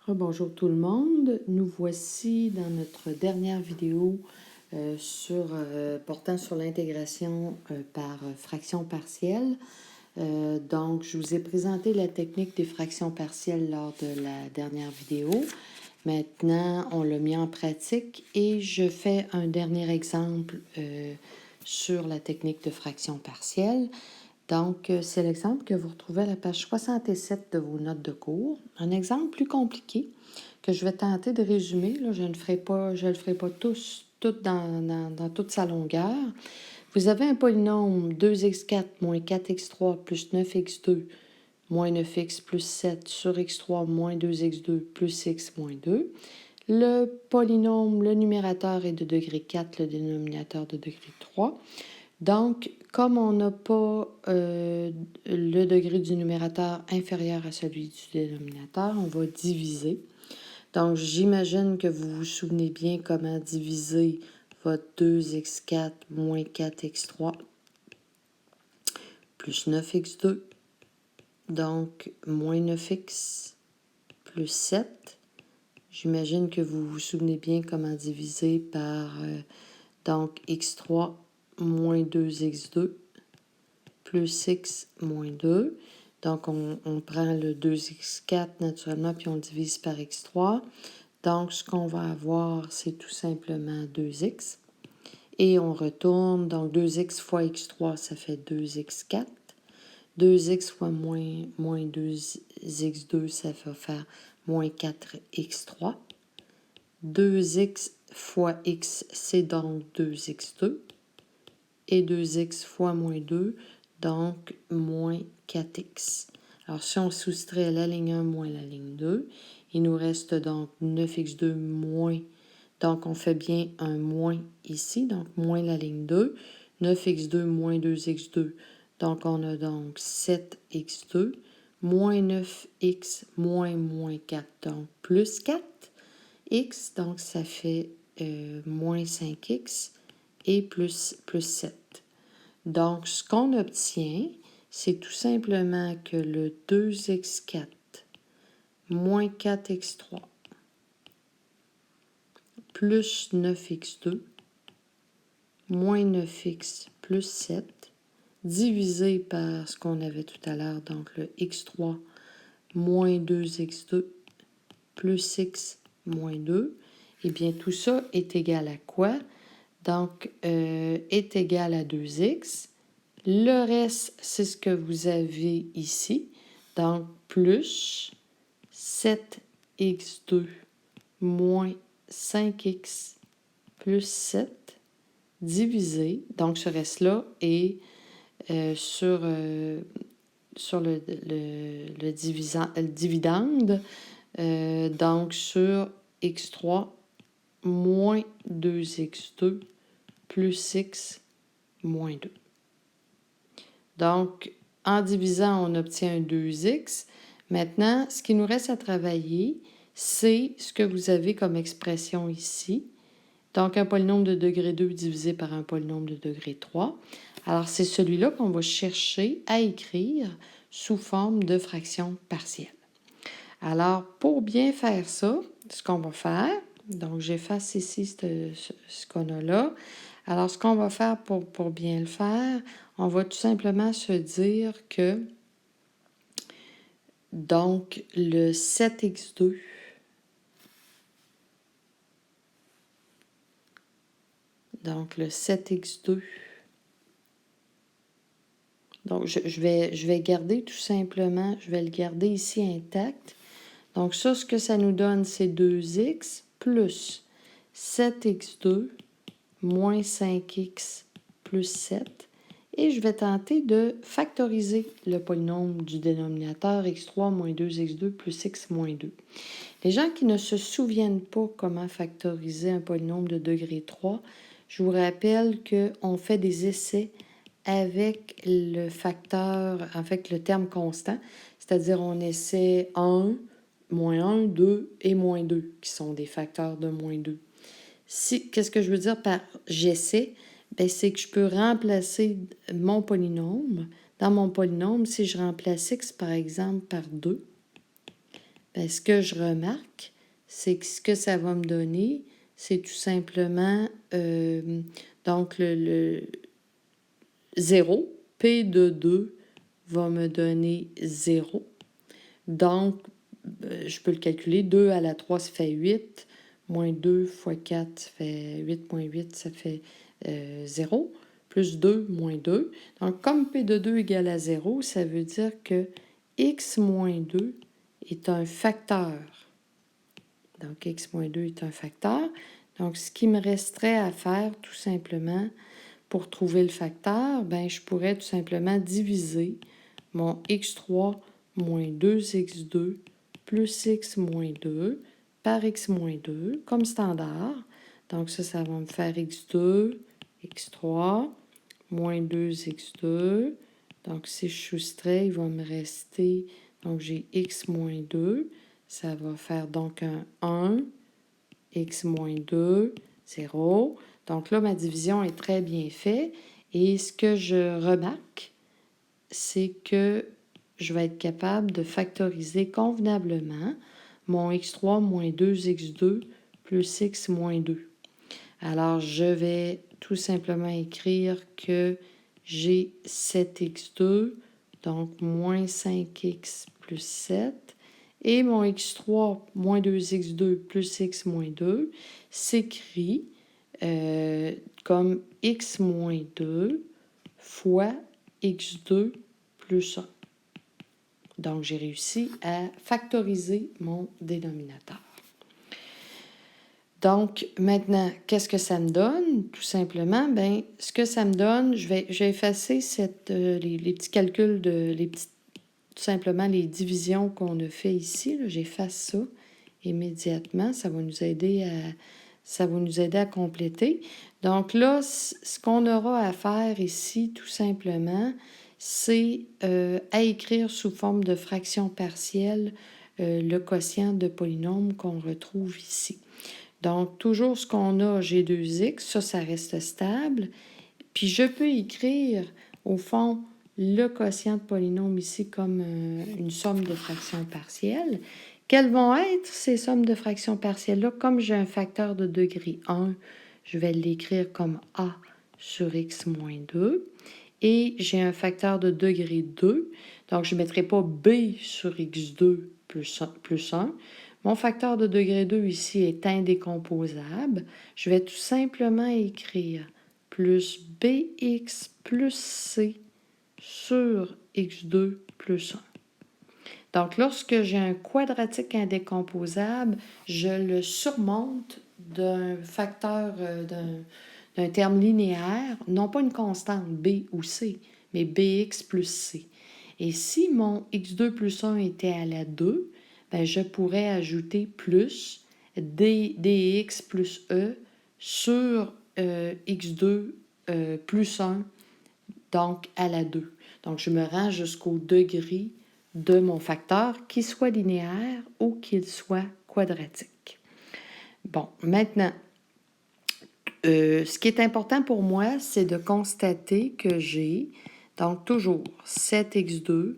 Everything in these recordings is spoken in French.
Bonjour tout le monde, nous voici dans notre dernière vidéo portant sur l'intégration par fraction partielle. Donc, je vous ai présenté la technique des fractions partielles lors de la dernière vidéo. Maintenant, on l'a mis en pratique et je fais un dernier exemple sur la technique de fraction partielle. Donc, c'est l'exemple que vous retrouvez à la page 67 de vos notes de cours. Un exemple plus compliqué que je vais tenter de résumer. Là, je ne le ferai pas tout dans toute sa longueur. Vous avez un polynôme 2x4 moins 4x3 plus 9x2 moins 9x plus 7 sur x3 moins 2x2 plus x moins 2. Le polynôme, le numérateur est de degré 4, le dénominateur de degré 3. Donc, comme on n'a pas le degré du numérateur inférieur à celui du dénominateur, on va diviser. Donc, j'imagine que vous vous souvenez bien comment diviser votre 2x4 moins 4x3 plus 9x2. Donc, moins 9x plus 7. J'imagine que vous vous souvenez bien comment diviser par donc x3 moins 2x2 plus x moins 2. Donc, on prend le 2x4 naturellement, puis on divise par x3. Donc, ce qu'on va avoir, c'est tout simplement 2x. Et on retourne, donc 2x fois x3, ça fait 2x4. 2x fois moins 2x2, ça va faire moins 4x3. 2x fois x, c'est donc 2x2. Et 2x fois moins 2, donc moins 4x. Alors, si on soustrait la ligne 1 moins la ligne 2, il nous reste donc 9x2 moins. Donc, on fait bien un moins ici, donc moins la ligne 2. 9x2 moins 2x2, donc on a donc 7x2 moins 9x moins 4, donc plus 4x, donc ça fait moins 5x et plus 7. Donc, ce qu'on obtient, c'est tout simplement que le 2x4 moins 4x3 plus 9x2 moins 9x plus 7 divisé par ce qu'on avait tout à l'heure, donc le x3 moins 2x2 plus x moins 2, eh bien, tout ça est égal à quoi? Donc, est égal à 2x. Le reste, c'est ce que vous avez ici. Donc, plus 7x2 moins 5x plus 7 divisé. Donc, ce reste-là est sur le dividende. Donc, sur x3 moins 2x2 plus x moins 2. Donc, en divisant, on obtient un 2x. Maintenant, ce qui nous reste à travailler, c'est ce que vous avez comme expression ici. Donc, un polynôme de degré 2 divisé par un polynôme de degré 3. Alors, c'est celui-là qu'on va chercher à écrire sous forme de fraction partielle. Alors, pour bien faire ça, ce qu'on va faire, donc j'efface ici ce qu'on a là. Alors, ce qu'on va faire pour bien le faire, on va tout simplement se dire que, donc, le 7x2, donc le 7x2, donc je vais garder tout simplement, je vais le garder ici intact. Donc, ça, ce que ça nous donne, c'est 2x plus 7x2 moins 5x plus 7. Et je vais tenter de factoriser le polynôme du dénominateur x3 moins 2x2 plus x moins 2. Les gens qui ne se souviennent pas comment factoriser un polynôme de degré 3, je vous rappelle qu'on fait des essais avec le facteur, avec le terme constant, c'est-à-dire on essaie 1, moins 1, 2 et moins 2, qui sont des facteurs de moins 2. Qu'est-ce que je veux dire par j'essaie? Ben, c'est que je peux remplacer mon polynôme. Dans mon polynôme, si je remplace x, par exemple, par 2, bien, ce que je remarque, c'est que ce que ça va me donner, c'est tout simplement donc le 0. P de 2 va me donner 0. Donc, je peux le calculer. 2 à la 3, ça fait 8. Moins 2 fois 4, ça fait 8 moins 8, ça fait 0. Plus 2, moins 2. Donc, comme P de 2 égale à 0, ça veut dire que x moins 2 est un facteur. Donc, x moins 2 est un facteur. Donc, ce qui me resterait à faire, tout simplement, pour trouver le facteur, ben, je pourrais tout simplement diviser mon x3 moins 2x2 plus x moins 2 par x moins 2, comme standard. Donc, ça va me faire x2, x3, moins 2x2. Donc, si je soustrais, il va me rester, donc j'ai x moins 2. Ça va faire donc un 1, x moins 2, 0. Donc là, ma division est très bien faite. Et ce que je remarque, c'est que je vais être capable de factoriser convenablement mon x3 moins 2x2 plus x moins 2. Alors, je vais tout simplement écrire que j'ai 7x2, donc moins 5x plus 7. Et mon x3 moins 2x2 plus x moins 2 s'écrit comme x moins 2 fois x2 plus 1. Donc, j'ai réussi à factoriser mon dénominateur. Donc, maintenant, qu'est-ce que ça me donne? Tout simplement, bien, ce que ça me donne, je vais effacer les petits calculs, tout simplement les divisions qu'on a fait ici. J'efface ça immédiatement. Ça va nous aider à compléter. Donc là, ce qu'on aura à faire ici, tout simplement, c'est à écrire sous forme de fraction partielle le quotient de polynôme qu'on retrouve ici. Donc, toujours ce qu'on a, G2X, ça reste stable. Puis, je peux écrire, au fond, le quotient de polynôme ici comme une somme de fractions partielles. Quelles vont être ces sommes de fractions partielles-là? Comme j'ai un facteur de degré 1, je vais l'écrire comme A sur x moins 2. Et j'ai un facteur de degré 2, donc je ne mettrai pas B sur x2 plus 1. Mon facteur de degré 2 ici est indécomposable. Je vais tout simplement écrire plus bx plus c sur x2 plus 1. Donc, lorsque j'ai un quadratique indécomposable, je le surmonte d'un facteur, d'un terme linéaire, non pas une constante B ou C, mais BX plus C. Et si mon x2 plus 1 était à la 2, bien, je pourrais ajouter plus dx plus E sur x2 plus 1, donc à la 2. Donc, je me rends jusqu'au degré de mon facteur, qu'il soit linéaire ou qu'il soit quadratique. Bon, maintenant, ce qui est important pour moi, c'est de constater que j'ai, donc toujours 7x2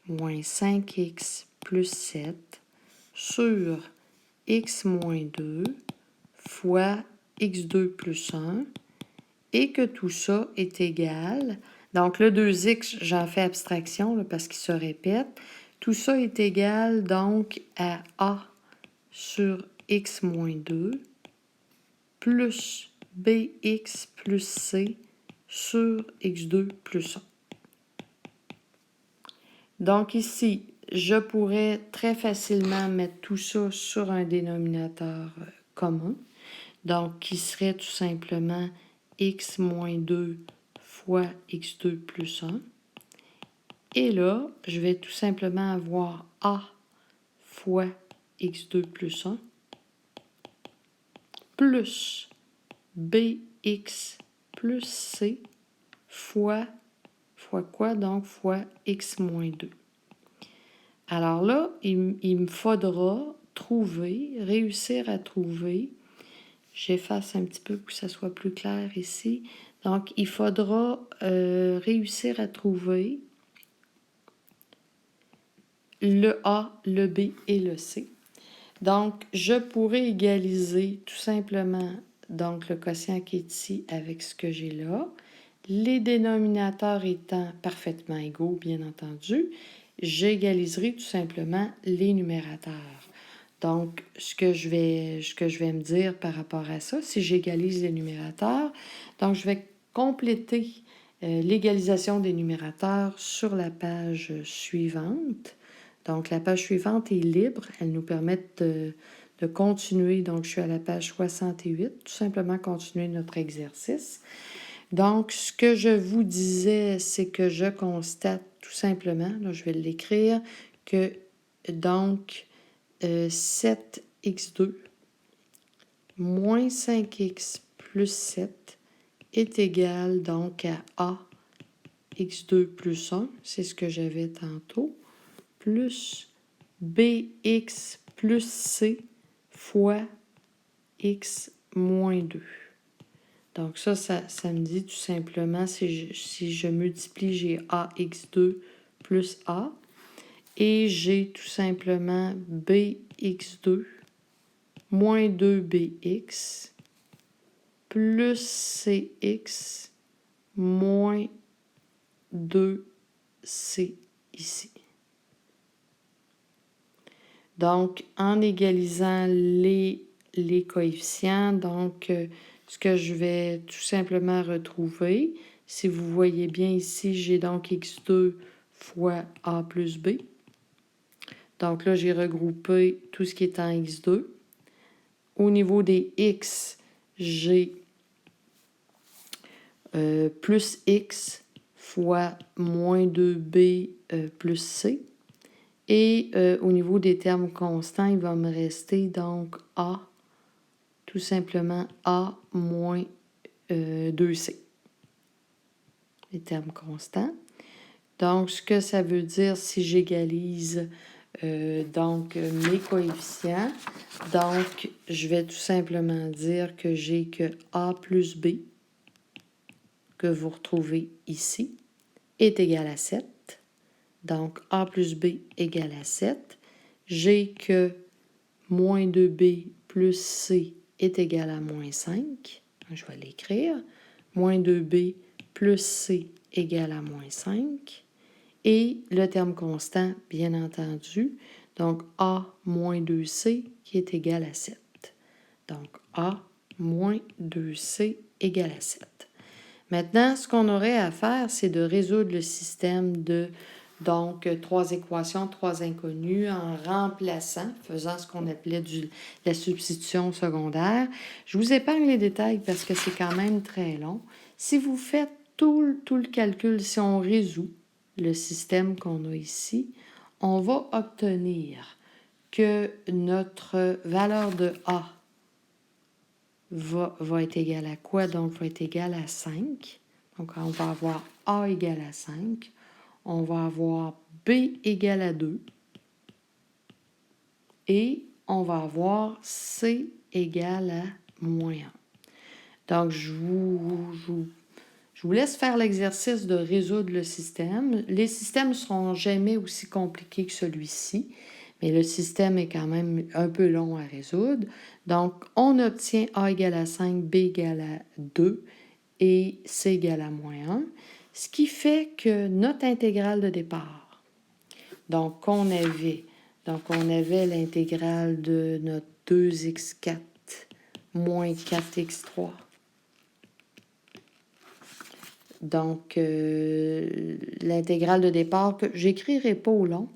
moins 5x plus 7 sur x moins 2 fois x2 plus 1 et que tout ça est égal. Donc, le 2x, j'en fais abstraction là, parce qu'il se répète. Tout ça est égal donc à A sur x moins 2 plus bx plus c sur x2 plus 1. Donc ici, je pourrais très facilement mettre tout ça sur un dénominateur commun. Donc, qui serait tout simplement x moins 2 fois x2 plus 1. Et là, je vais tout simplement avoir A fois x2 plus 1 plus bx plus c fois quoi? Donc, fois x moins 2. Alors là, il me faudra réussir à trouver, j'efface un petit peu pour que ça soit plus clair ici. Donc, il faudra réussir à trouver le A, le B et le C. Donc, je pourrais égaliser tout simplement donc, le quotient qui est ici avec ce que j'ai là. Les dénominateurs étant parfaitement égaux, bien entendu, j'égaliserai tout simplement les numérateurs. Donc, ce que je vais me dire par rapport à ça, si j'égalise les numérateurs, donc je vais compléter l'égalisation des numérateurs sur la page suivante. Donc, la page suivante est libre. Elle nous permet de continuer. Donc, je suis à la page 68. Tout simplement continuer notre exercice. Donc, ce que je vous disais, c'est que je constate tout simplement, là, je vais l'écrire, que donc 7x2 moins 5x plus 7 est égal donc à a x2 plus 1, c'est ce que j'avais tantôt, plus bx plus c fois x moins 2. Donc ça me dit tout simplement, si je multiplie, j'ai ax2 plus a, et j'ai tout simplement bx2 moins 2bx plus cx moins 2c ici. Donc, en égalisant les coefficients, donc ce que je vais tout simplement retrouver, si vous voyez bien ici, j'ai donc x2 fois a plus b. Donc là, j'ai regroupé tout ce qui est en x2. Au niveau des x, j'ai plus x fois moins 2b plus c. Et au niveau des termes constants, il va me rester donc a, tout simplement a moins 2c. Les termes constants. Donc, ce que ça veut dire si j'égalise donc mes coefficients, donc je vais tout simplement dire que j'ai que a plus b, que vous retrouvez ici, est égal à 7. Donc, a plus b égale à 7. J'ai que moins 2b plus c est égal à moins 5. Je vais l'écrire. Moins 2b plus c égale à moins 5. Et le terme constant, bien entendu, donc a moins 2c qui est égal à 7. Donc, a moins 2c égale à 7. Maintenant, ce qu'on aurait à faire, c'est de résoudre le système de, donc, 3 équations, 3 inconnues, en remplaçant, faisant ce qu'on appelait la substitution secondaire. Je vous épargne les détails parce que c'est quand même très long. Si vous faites tout le calcul, si on résout le système qu'on a ici, on va obtenir que notre valeur de A va être égale à quoi? Donc, va être égale à 5. Donc, on va avoir A égale à 5. On va avoir B égale à 2. Et on va avoir C égale à moins 1. Donc, je vous laisse faire l'exercice de résoudre le système. Les systèmes ne seront jamais aussi compliqués que celui-ci, mais le système est quand même un peu long à résoudre. Donc, on obtient A égale à 5, B égale à 2 et C égale à moins 1, ce qui fait que notre intégrale de départ, donc on avait l'intégrale de notre 2x4 moins 4x3. Donc, l'intégrale de départ, que j'écrirai pas au long,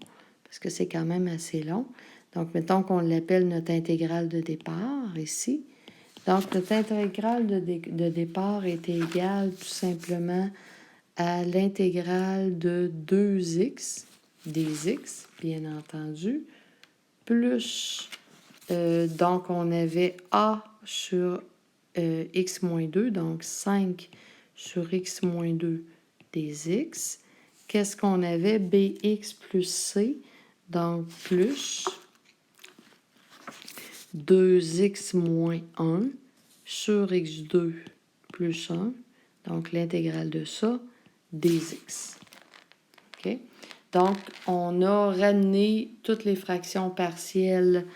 parce que c'est quand même assez long. Donc, mettons qu'on l'appelle notre intégrale de départ ici. Donc, notre intégrale de départ est égale tout simplement à l'intégrale de 2x, des x, bien entendu, plus, donc on avait a sur x moins 2, donc 5 sur x moins 2 des x. Qu'est-ce qu'on avait? Bx plus c, donc plus 2x moins 1 sur x2 plus 1, donc l'intégrale de ça, des x. OK? Donc, on a ramené toutes les fractions partielles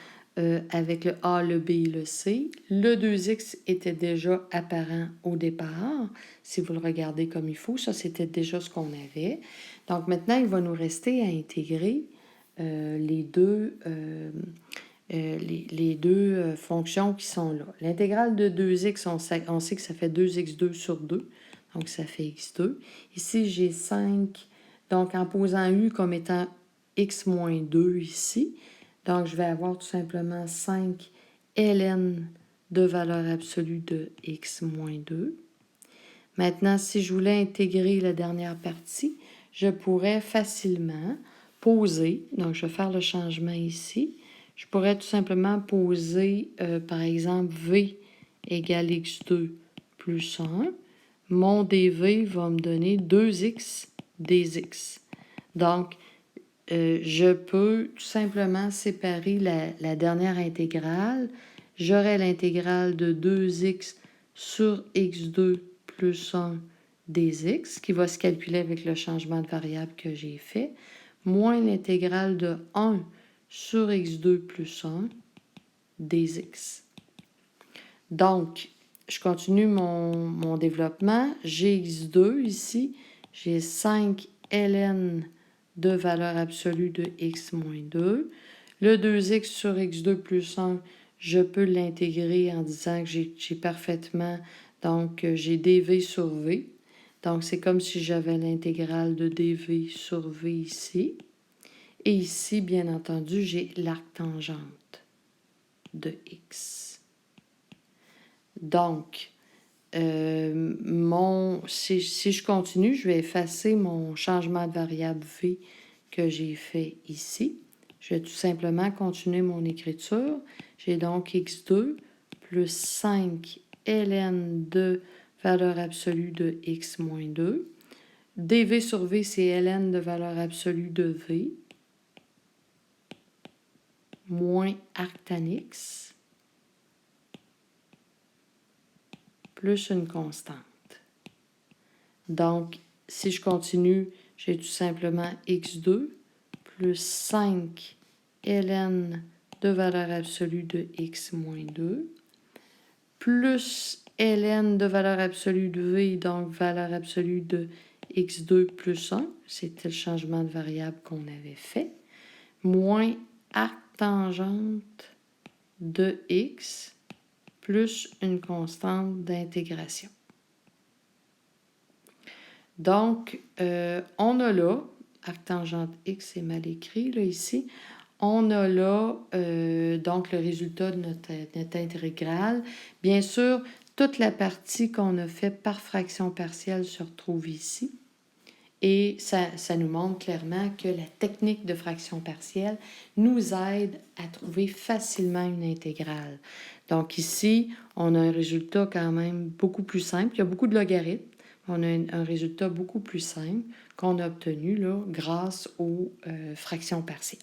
avec le A, le B et le C. Le 2x était déjà apparent au départ. Si vous le regardez comme il faut, ça, c'était déjà ce qu'on avait. Donc, maintenant, il va nous rester à intégrer les deux fonctions qui sont là. L'intégrale de 2x, on sait que ça fait 2x2 sur 2. Donc, ça fait x2. Ici, j'ai 5. Donc, en posant u comme étant x moins 2 ici, donc je vais avoir tout simplement 5 ln de valeur absolue de x moins 2. Maintenant, si je voulais intégrer la dernière partie, je pourrais facilement poser, donc je vais faire le changement ici, je pourrais tout simplement poser, par exemple, v égale x2 plus 1. Mon dv va me donner 2x dx. Donc, je peux tout simplement séparer la dernière intégrale. J'aurai l'intégrale de 2x sur x2 plus 1 dx, qui va se calculer avec le changement de variable que j'ai fait, moins l'intégrale de 1 sur x2 plus 1 dx. Donc, je continue mon développement. J'ai x2 ici. J'ai 5 ln de valeur absolue de x moins 2. Le 2x sur x2 plus 1, je peux l'intégrer en disant que j'ai parfaitement, donc j'ai dv sur v. Donc, c'est comme si j'avais l'intégrale de dv sur v ici. Et ici, bien entendu, j'ai l'arctangente de x. Donc, si je continue, je vais effacer mon changement de variable v que j'ai fait ici. Je vais tout simplement continuer mon écriture. J'ai donc x2 plus 5 ln de valeur absolue de x moins 2. dv sur v, c'est ln de valeur absolue de v moins arctan x plus une constante. Donc, si je continue, j'ai tout simplement x2 plus 5 ln de valeur absolue de x moins 2 plus ln de valeur absolue de v, donc valeur absolue de x2 plus 1, c'était le changement de variable qu'on avait fait, moins arctangente de x plus une constante d'intégration. Donc, on a là, arctangente x, c'est mal écrit là, ici, on a là donc le résultat de notre intégrale. Bien sûr, toute la partie qu'on a fait par fraction partielle se retrouve ici. Et ça nous montre clairement que la technique de fraction partielle nous aide à trouver facilement une intégrale. Donc ici, on a un résultat quand même beaucoup plus simple. Il y a beaucoup de logarithmes. On a un résultat beaucoup plus simple qu'on a obtenu là, grâce aux fractions partielles.